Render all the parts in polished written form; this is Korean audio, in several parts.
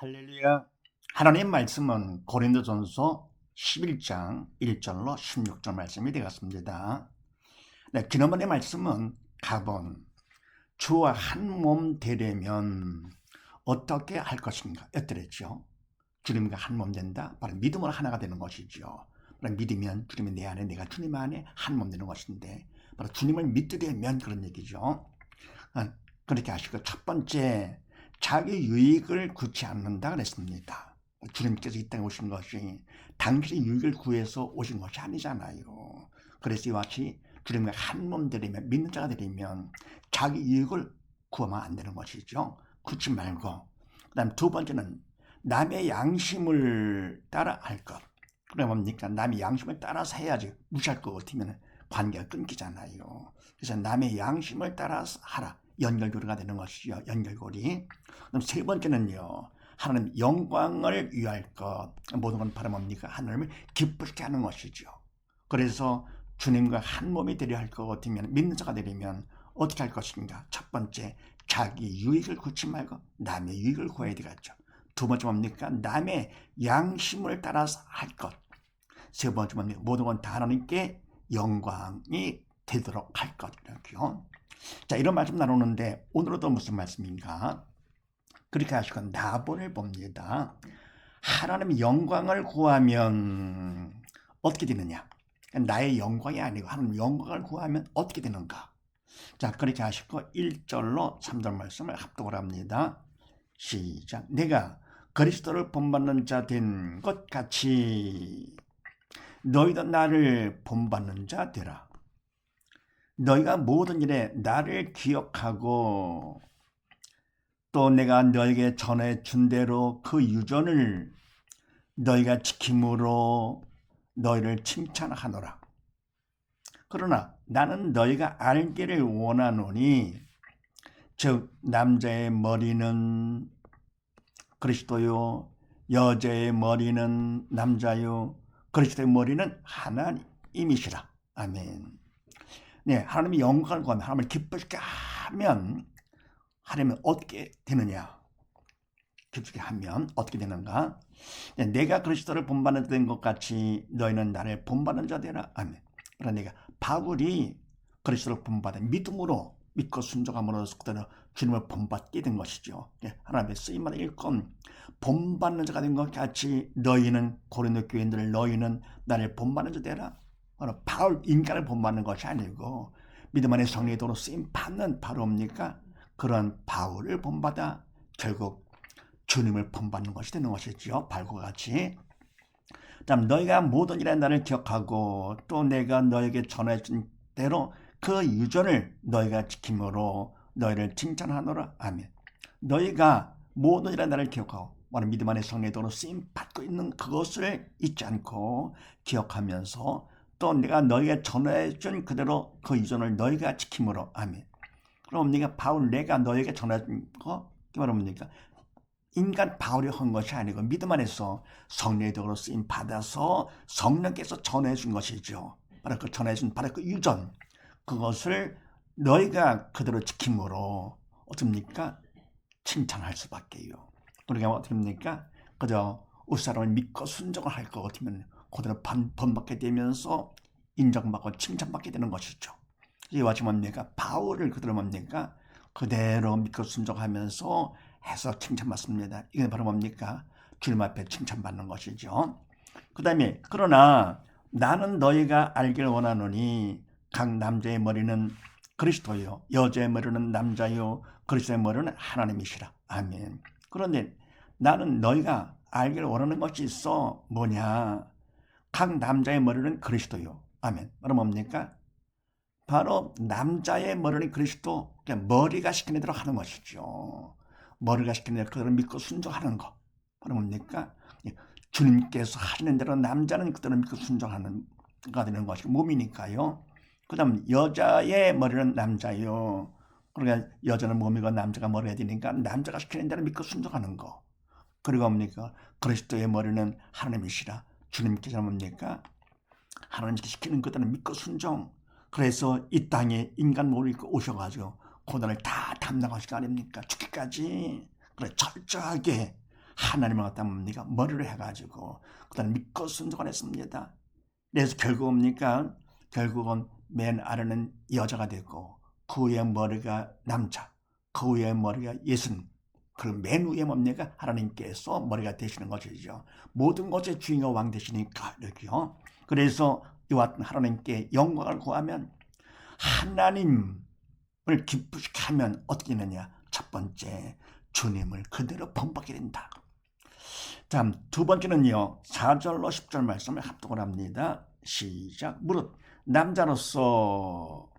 할렐루야. 하나님 말씀은 고린도전서 11장 1절로 16절 말씀이 되었습니다. 네, 지난번의 말씀은 가본 주와 한 몸 되려면 어떻게 할 것인가 였더랬죠. 주님과 한 몸 된다. 바로 믿음으로 하나가 되는 것이죠. 바로 믿으면 주님이 내 안에, 내가 주님 안에 한 몸 되는 것인데, 바로 주님을 믿게 되면 그런 얘기죠. 그렇게 하시고, 첫 번째, 자기 유익을 구치 않는다 그랬습니다. 주님께서 이 땅에 오신 것이 당신의 유익을 구해서 오신 것이 아니잖아요. 그래서 이와 같이 주님과 한 몸 되려면, 믿는 자가 되려면 자기 유익을 구하면 안 되는 것이죠. 구치 말고. 그 다음 두 번째는 남의 양심을 따라 할 것. 그래 뭡니까? 남의 양심을 따라서 해야지. 무시할 것 같으면 관계가 끊기잖아요. 그래서 남의 양심을 따라서 하라. 연결고리가 되는 것이죠. 연결고리. 그럼 세 번째는요. 하나님 영광을 위할 것. 모든 건 바로 뭡니까? 하나님을 기쁘게 하는 것이죠. 그래서 주님과 한 몸이 되려 할 것 같으면, 믿는 자가 되려면 어떻게 할 것인가? 첫 번째, 자기 유익을 구치 말고 남의 유익을 구해야 되겠죠. 두 번째 뭡니까? 남의 양심을 따라서 할 것. 세 번째 뭡니까? 모든 건 다 하나님께 영광이 되도록 할 것. 이렇게요. 자, 이런 말씀 나누는데 오늘은 또 무슨 말씀인가? 그렇게 하시고 나본을 봅니다. 하나님의 영광을 구하면 어떻게 되느냐? 나의 영광이 아니고 하나님 영광을 구하면 어떻게 되는가? 자, 그렇게 하시고 1절로 3절 말씀을 합독을 합니다. 시작. 내가 그리스도를 본받는 자 된 것 같이 너희도 나를 본받는 자 되라. 너희가 모든 일에 나를 기억하고 또 내가 너에게 전해 준 대로 그 유전을 너희가 지킴으로 너희를 칭찬하노라. 그러나 나는 너희가 알기를 원하노니 즉 남자의 머리는 그리스도요 여자의 머리는 남자요 그리스도의 머리는 하나님이시라. 아멘. 네, 하나님의 영광을 구하면, 하나님을 기쁘게 하면 하나님은 어떻게 되느냐? 기쁘게 하면 어떻게 되는가? 네, 내가 그리스도를 본받는 된 것 같이 너희는 나를 본받는 자 되라. 아멘. 그러나 내가 바울이 그리스도를 본받아 믿음으로 믿고 순종함으로써 그대로 주님을 본받게 된 것이죠. 네, 하나님의 쓰임받은 일꾼 본받는 자가 된 것 같이 너희는 고린도 교인들 너희는 나를 본받는 자 되라. 바울 인간을 본받는 것이 아니고 믿음 안에 성령의 도로 쓰임 받는 바로 뭡니까? 그런 바울을 본받아 결국 주님을 본받는 것이 되는 것이죠. 바울과 같이. 다음 너희가 모든 일에 나를 기억하고 또 내가 너에게 전해준 대로 그 유전을 너희가 지킴으로 너희를 칭찬하노라. 아멘. 너희가 모든 일에 나를 기억하고 믿음 안에 성령의 도로 쓰임 받고 있는 그것을 잊지 않고 기억하면서 또 내가 너희가 전해준 그대로 그 유전을 너희가 지킴으로. 아멘. 그럼 네가 바울 내가 너에게 전해준 거 그게 바로 뭡니까? 인간 바울이 한 것이 아니고 믿음 안에서 성령의 도로 쓰임 받아서 성령께서 전해준 것이죠. 바로 그 전해준 바로 그 유전 그것을 너희가 그대로 지킴으로 어떻습니까? 칭찬할 수밖에요. 우리가 어떻게 합니까? 그저 우사람을 믿고 순종을 할 것 같으면 그대로 본받게 되면서 인정받고 칭찬받게 되는 것이죠. 이와 같이 뭡니까? 바울을 그대로 뭡니까? 그대로 믿고 순종하면서 해서 칭찬받습니다. 이게 바로 뭡니까? 주님 앞에 칭찬받는 것이죠. 그 다음에 그러나 나는 너희가 알기를 원하노니 각 남자의 머리는 그리스도요 여자의 머리는 남자요 그리스도의 머리는 하나님이시라. 아멘. 그런데 나는 너희가 알기를 원하는 것이 있어. 뭐냐? 각 남자의 머리는 그리스도요. 아멘. 바로 뭡니까? 바로 남자의 머리는 그리스도, 머리가 시키는 대로 하는 것이죠. 머리가 시키는 대로 그들을 믿고 순종하는 것. 바로 뭡니까? 주님께서 하시는 대로 남자는 그대로 믿고 순종하는 가 되는 것이 몸이니까요. 그 다음 여자의 머리는 남자요. 그러니까 여자는 몸이고 남자가 머리가 되니까 남자가 시키는 대로 믿고 순종하는 거. 그리고 뭡니까? 그리스도의 머리는 하나님이시라. 주님께서 뭡니까? 하나님께 시키는 그대로 믿고 순종. 그래서 이 땅에 인간 몸을 입고 오셔가지고 고난을 다 담당하실 거 아닙니까? 죽기까지. 그래 철저하게 하나님을 갖다 뭡니까? 머리로 해가지고 그다음 믿고 순종했습니다. 그래서 결국 뭡니까? 결국은 맨 아래는 여자가 되고 그 위에 머리가 남자, 그 위에 머리가 예수님, 그리고 맨 위에 뭡니까? 하나님께서 머리가 되시는 것이죠. 모든 것의 주인과 왕 되시니까 이렇게요. 그래서 이와 같은 하나님께 영광을 구하면 하나님을 기쁘시게 하면 어떻게 되느냐? 첫 번째, 주님을 그대로 본받게 된다. 다음 두 번째는요, 4절로 10절 말씀을 합독을 합니다. 시작. 무릇 남자로서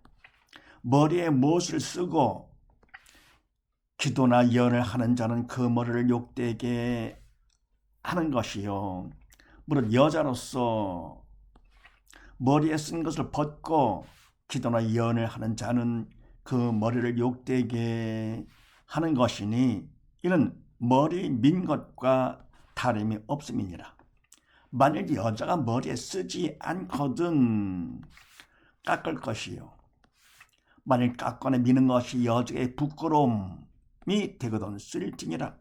머리에 못을 쓰고 기도나 예언을 하는 자는 그 머리를 욕되게 하는 것이요. 무릇 여자로서 머리에 쓴 것을 벗고 기도나 예언을 하는 자는 그 머리를 욕되게 하는 것이니 이는 머리 민 것과 다름이 없음이니라. 만일 여자가 머리에 쓰지 않거든 깎을 것이요. 만일 깎거나 미는 것이 여자의 부끄러움이 되거든 쓸지니라.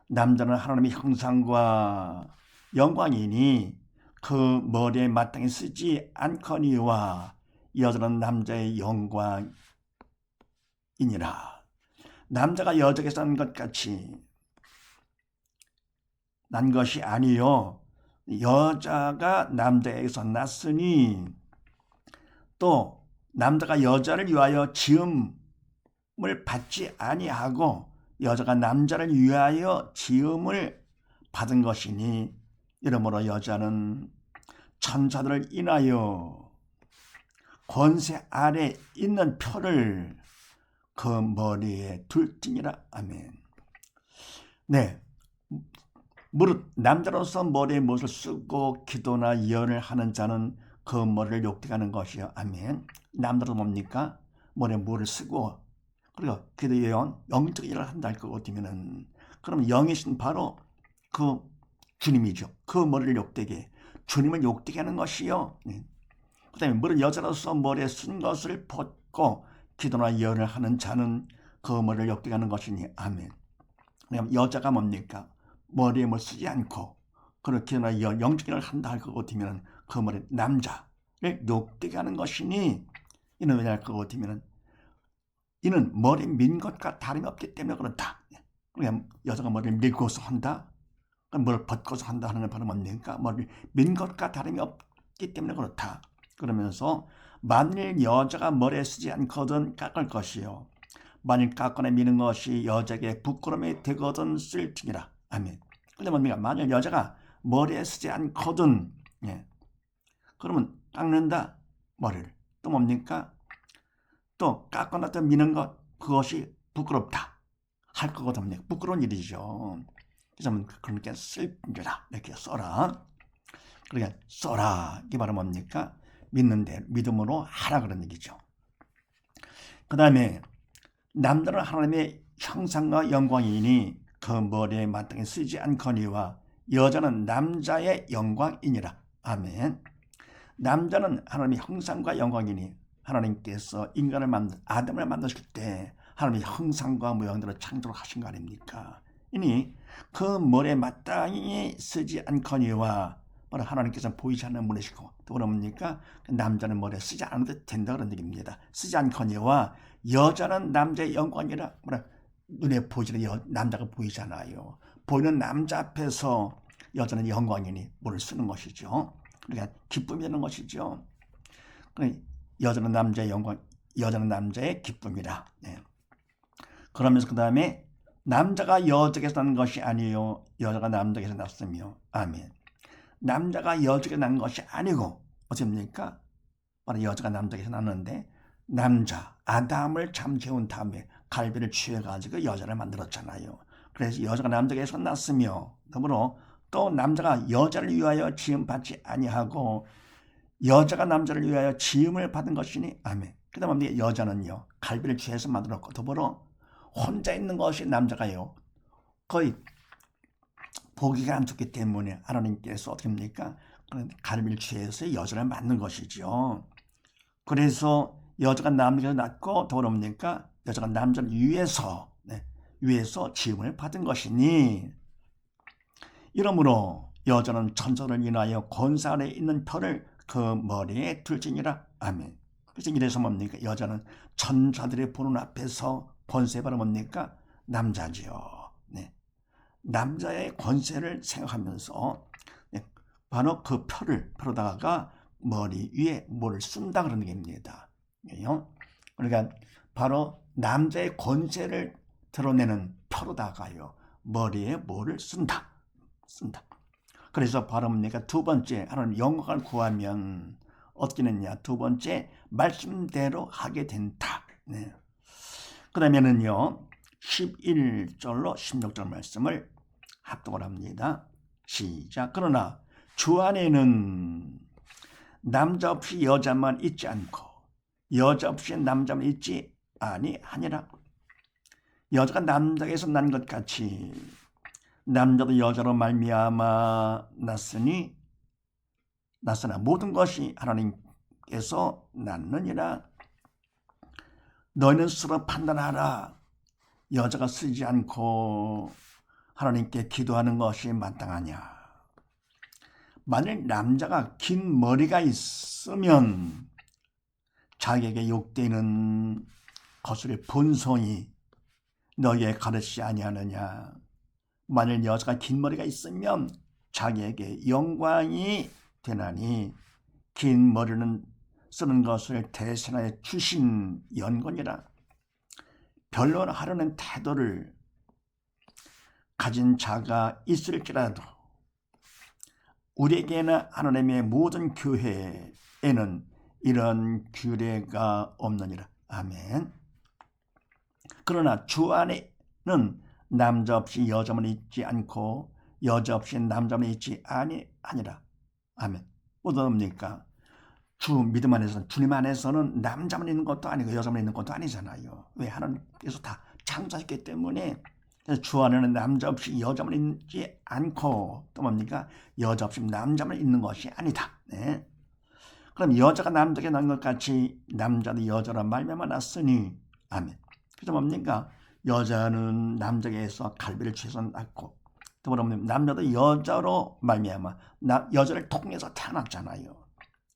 남자는 하나님의 형상과 영광이니 그 머리에 마땅히 쓰지 않거니와 여자는 남자의 영광이니라. 남자가 여자에게서 난 것 같이 난 것이 아니요 여자가 남자에게서 났으니 또 남자가 여자를 위하여 지음을 받지 아니하고 여자가 남자를 위하여 지음을 받은 것이니 이러므로 여자는 천사들을 인하여 권세 아래 있는 표를 그 머리에 둘지니라. 아멘. 네, 무릇 남자로서 머리에 못을 쓰고 기도나 예언을 하는 자는 그 머리를 욕되게 하는 것이요. 아멘. 남자로 뭡니까? 머리에 뭐를 쓰고 그리고 기도 예언 영적 일을 한다 할 것 같으면은 그럼 영이신 바로 그 주님이죠. 그 머리를 욕되게 주님을 욕되게 하는 것이요. 그 다음에 무릇 여자로서 머리에 쓴 것을 벗고 기도나 예언을 하는 자는 그 머리를 욕되게 하는 것이니. 아멘. 그럼 여자가 뭡니까? 머리에 뭘 쓰지 않고 그렇게나 영적 일을 한다 할 것 같으면 그 머리 남자를 욕되게 하는 것이니 이는 왜냐 할 것 같으면 이는 머리 민 것과 다름이 없기 때문에 그렇다. 그냥 여자가 머리를 밀고서 한다. 뭘 벗고서 한다 하는 건 바로 뭡니까? 머리를 민 것과 다름이 없기 때문에 그렇다. 그러면서 만일 여자가 머리에 쓰지 않거든 깎을 것이요. 만일 깎거나 미는 것이 여자에게 부끄러움이 되거든 쓸지니라. 아멘. 근데 뭡니까? 만일 여자가 머리에 쓰지 않거든, 그러면 깎는다 머리를. 또 뭡니까? 또 깎거나 또 미는 것 그것이 부끄럽다 할 거거든요. 부끄러운 일이죠. 그래서 그러니까 쓸지라 이렇게 써라. 그러니까 써라 이게 바로 뭡니까? 믿는데 믿음으로 하라 그런 얘기죠. 그 다음에 남자는 하나님의 형상과 영광이니 그 머리에 마땅히 쓰지 않거니와 여자는 남자의 영광이니라. 아멘. 남자는 하나님의 형상과 영광이니 하나님께서 인간을 아담을 만드실 때 하나님의 형상과 모양대로 창조를 하신 거 아닙니까? 이니 그 머리에 마땅히 쓰지 않거니와 바로 하나님께서 보이지 않는 분이시고 또 뭡니까? 남자는 머리에 쓰지 않아도 된다 그런 얘기입니다. 쓰지 않거니와 여자는 남자의 영광이라. 눈에 보이지는 남자가 보이잖아요. 보이는 남자 앞에서 여자는 영광이니 뭐를 쓰는 것이죠. 그러니까 기쁨이 되는 것이죠. 여자는 남자의 영광, 여자는 남자의 기쁨이라. 그러면서 그 다음에 남자가 여자에게서 난 것이 아니요 여자가 남자에게서 났으며. 아멘. 남자가 여자에게 난 것이 아니고 어떻습니까? 바로 여자가 남자에게서 났는데 남자 아담을 잠재운 다음에 갈비를 취해가지고 여자를 만들었잖아요. 그래서 여자가 남자에게서 났으며 더불어 또 남자가 여자를 위하여 지음 받지 아니하고 여자가 남자를 위하여 지음을 받은 것이니. 아멘. 그 다음에 여자는요 갈비를 취해서 만들었고 더불어 혼자 있는 것이 남자가요 거의 보기가 안 좋기 때문에 하나님께서 어떻게 합니까? 갈비를 취해서 여자를 만든 것이죠. 그래서 여자가 남자를 낳고 더불어 뭡니까? 여자가 남자를 위해서 지음을 받은 것이니 이러므로 여자는 천사를 인하여 권세 아래 있는 표를 그 머리에 둘지니라. 아멘. 그래서 이래서 뭡니까? 여자는 천사들의 보는 앞에서 권세 바로 뭡니까? 남자지요. 네. 남자의 권세를 생각하면서 바로 그 표로다가 머리 위에 뭐를 쓴다 그런 얘기입니다. 그러니까 바로 남자의 권세를 드러내는 표로다가요 머리에 뭐를 쓴다. 그래서 바로 뭡니까? 두 번째 하나님 영광을 구하면 어떻게 되느냐? 두 번째 말씀대로 하게 된다. 네. 그러면은요 11절로 16절 말씀을 합독을 합니다. 시작. 그러나 주 안에는 남자 없이 여자만 있지 않고 여자 없이 남자만 있지 아니하니라. 여자가 남자에서 난 것 같이 남자도 여자로 말미암아 났으나 모든 것이 하나님께서 낳느니라. 너희는 스스로 판단하라. 여자가 쓰지 않고 하나님께 기도하는 것이 마땅하냐. 만일 남자가 긴 머리가 있으면 자기에게 욕되는 것을 본성이 너희에게 가르치지 아니하느냐. 만일 여자가 긴 머리가 있으면 자기에게 영광이 되나니 긴 머리는 쓰는 것을 대신하여 주신 연건이라. 변론하려는 태도를 가진 자가 있을지라도 우리에게는 하나님의 모든 교회에는 이런 규례가 없느니라. 아멘. 그러나 주 안에는 남자 없이 여자만 있지 않고 여자 없이 남자만 있지 아니하니라. 아멘. 어떻습니까? 주 믿음 안에서는 주님 안에서는 남자만 있는 것도 아니고 여자만 있는 것도 아니잖아요. 왜? 하나님께서 다 창조했기 때문에. 그래서 주 안에는 남자 없이 여자만 있지 않고 또 뭡니까? 여자 없이 남자만 있는 것이 아니다. 네. 그럼 여자가 남자에게 난 것 같이 남자도 여자로 말미암아 났으니 아멘. 그래서 뭡니까? 여자는 남자에게서 갈비를 취해서 낳고 또 뭐냐면 남자도 여자로 말미암아 여자를 통해서 태어났잖아요.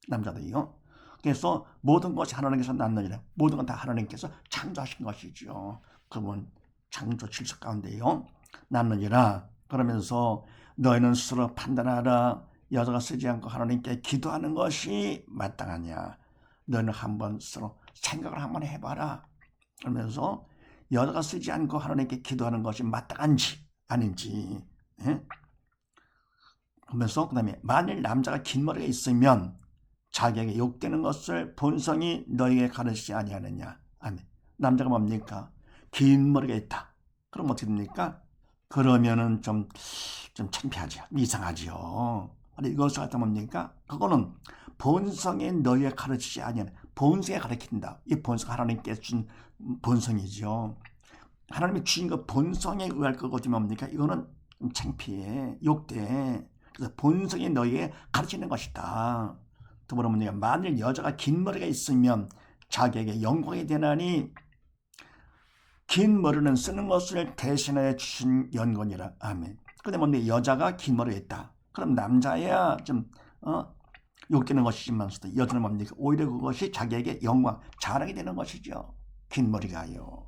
남자도요. 그래서 모든 것이 하나님께서 낳느니라. 모든 건 다 하나님께서 창조하신 것이죠. 그분 창조 질서 가운데요 낳느니라. 그러면서 너희는 스스로 판단하라. 여자가 쓰지 않고 하나님께 기도하는 것이 마땅하냐. 너희는 한번 스스로 생각을 한번 해봐라. 그러면서 여자가 쓰지 않고 하나님께 기도하는 것이 마땅한지 아닌지. 그러면서 그 다음에 만일 남자가 긴 머리가 있으면 자기에게 욕되는 것을 본성이 너에게 가르치지 아니하느냐. 아멘. 남자가 뭡니까? 긴 머리가 있다. 그럼 어떻게 됩니까? 그러면은 좀 창피하죠. 이상하죠. 이것을 갖다 뭡니까? 그거는 본성이 너에게 가르치지 아니하는 본성에 가르친다. 이 본성 하나님께서 준 본성이죠. 하나님이 주신 그 본성에 의할 거거든요. 뭡니까? 이거는 좀 창피해. 욕돼. 그래서 본성이 너에게 가르치는 것이다. 또 뭐냐면 만일 여자가 긴 머리가 있으면 자기에게 영광이 되나니 긴 머리는 쓰는 것을 대신하여 주신 연건이라. 아멘. 근데 뭔데 여자가 긴 머리가 있다. 그럼 남자야 좀 욕되는 것이지만서도 여자는 뭡니까? 오히려 그것이 자기에게 영광, 자랑이 되는 것이죠. 긴 머리가요.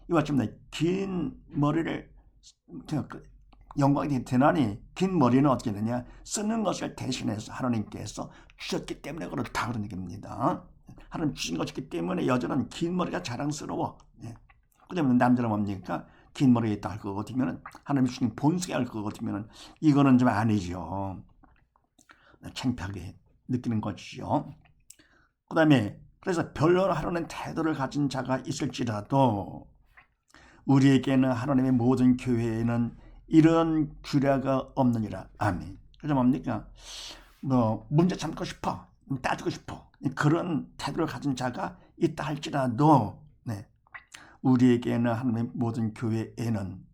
이와 같이 긴 머리를 영광이 되나니 긴 머리는 어떻게 되냐? 쓰는 것을 대신해서 하나님께서 주셨기 때문에 그렇다 그런 얘기입니다. 하나님 주신 것이기 때문에 여자는 긴 머리가 자랑스러워. 그다음에 남자는 뭡니까? 긴 머리가 있다 할 것 같으면 하나님 주신 본성이 할 것 같으면 이거는 좀 아니죠. 창피하게 느끼는 것이죠. 그다음에 그래서 변론하려는 태도를 가진 자가 있을지라도 우리에게는 하나님의 모든 교회에는 이런 규례가 없느니라. 아멘. 그래서 뭡니까? 문제 참고 싶어, 따지고 싶어 그런 태도를 가진 자가 있다 할지라도 우리에게는 하나님의 모든 교회에는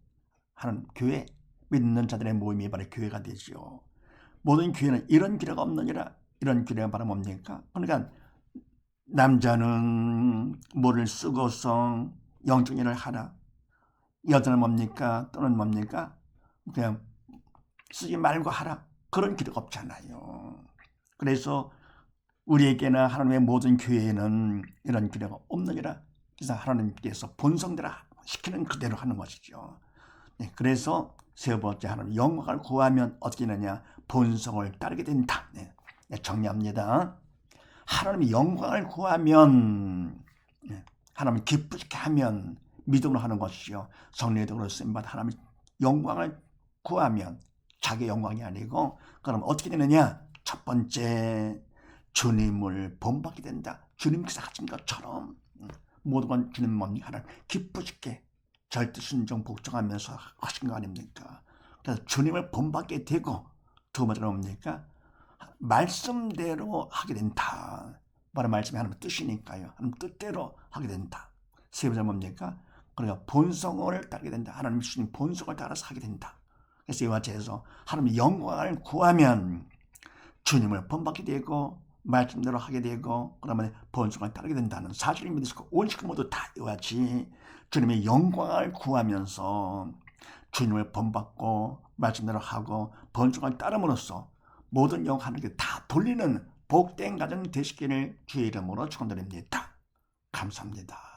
하나님 교회 믿는 자들의 모임이 바로 교회가 되죠. 모든 교회는 이런 규례가 없느니라. 이런 규례가 바로 뭡니까? 그러니까 남자는 뭐를 쓰고서 영적 일을 하라. 여자는 뭡니까? 또는 뭡니까? 그냥 쓰지 말고 하라. 그런 기록 없잖아요. 그래서 우리에게는 하나님의 모든 교회에는 이런 기록이 없느니라. 그래서 하나님께서 본성대로 시키는 그대로 하는 것이죠. 네, 그래서 세 번째 하나님 영광을 구하면 어떻게 되느냐? 본성을 따르게 된다. 네, 정리합니다. 하나님의 영광을 구하면 하나님 기쁘게 하면 믿음으로 하는 것이요. 성령으로 쓰임받아 하나님의 영광을 구하면 자기 영광이 아니고 그럼 어떻게 되느냐? 첫 번째 주님을 본받게 된다. 주님께서 하신 것처럼 모든 건 주님 뭡니까? 하나님 기쁘게 절대 순종 복종하면서 하신 거 아닙니까? 그래서 주님을 본받게 되고 두 번째는 뭡니까? 말씀대로 하게 된다. 바로 말씀이 하나님 뜻이니까요. 하나님 뜻대로 하게 된다. 세 번째 뭡니까? 그러니까 본성을 따르게 된다. 하나님 주신 본성을 따라서 하게 된다. 그래서 이와 같이해서 하나님의 영광을 구하면 주님을 본받게 되고 말씀대로 하게 되고 그러면 본성을 따르게 된다는 사실을 믿으시고 온 식구 모두 다 이와 같이 주님의 영광을 구하면서 주님을 본받고 말씀대로 하고 본성을 따름으로써 모든 영광 하나님께 다 돌리는 복된 가정 되시기를 주의 이름으로 축원드립니다. 감사합니다.